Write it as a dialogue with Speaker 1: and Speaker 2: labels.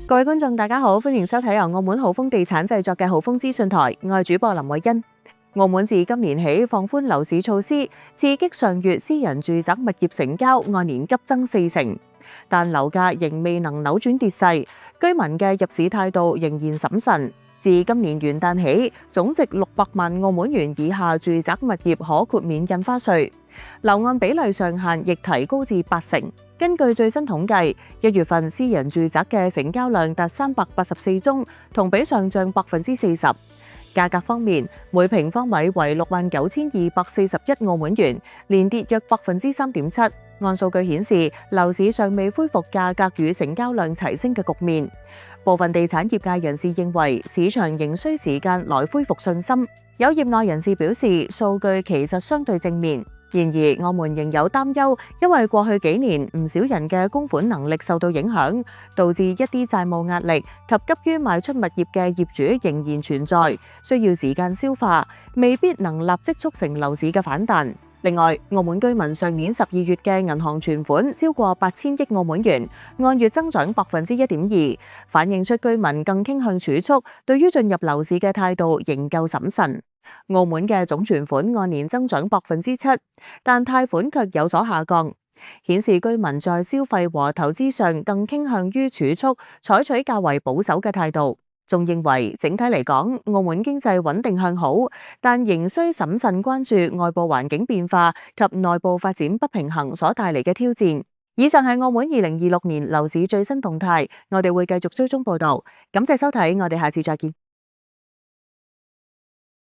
Speaker 1: 各位觀眾，大家好，歡迎收睇由澳門浩豐地產製作嘅浩豐資訊台，我係主播林偉欣。澳門自今年起放寬樓市措施，刺激上月私人住宅物業成交按年急增4成，但樓價仍未能扭轉跌勢，居民嘅入市態度仍然審慎。自今年元旦起，總值600萬澳門元以下住宅物業可豁免印花稅，樓按比例上限亦提高至8成。根據最新統計，1月份私人住宅嘅成交量達384宗，同比上漲40%。價格方面，每平方米為69,241澳門元，連跌約3.7%。按數據顯示，樓市尚未恢復價格與成交量齊升嘅局面。部分地產業界人士認為，市場仍需時間來恢復信心。有業內人士表示，數據其實相對正面。然而，我們仍有擔憂，因為過去幾年唔少人嘅供款能力受到影響，導致一啲債務壓力及急於賣出物業嘅業主仍然存在，需要時間消化，未必能立即促成樓市嘅反彈。另外，澳門居民上年12月嘅銀行存款超過8000億澳門元，按月增長1.2%，反映出居民更傾向儲蓄，對於進入樓市嘅態度仍夠審慎。澳門嘅總存款按年增長7%，但貸款卻有所下降，顯示居民在消費和投資上更傾向於儲蓄，採取較為保守嘅態度。仲認為整體嚟講，澳門經濟穩定向好，但仍需審慎關注外部環境變化及內部發展不平衡所帶嚟嘅挑戰。以上係澳門2026年樓市最新動態，我哋會繼續追蹤報導。感謝收睇，我哋下次再見。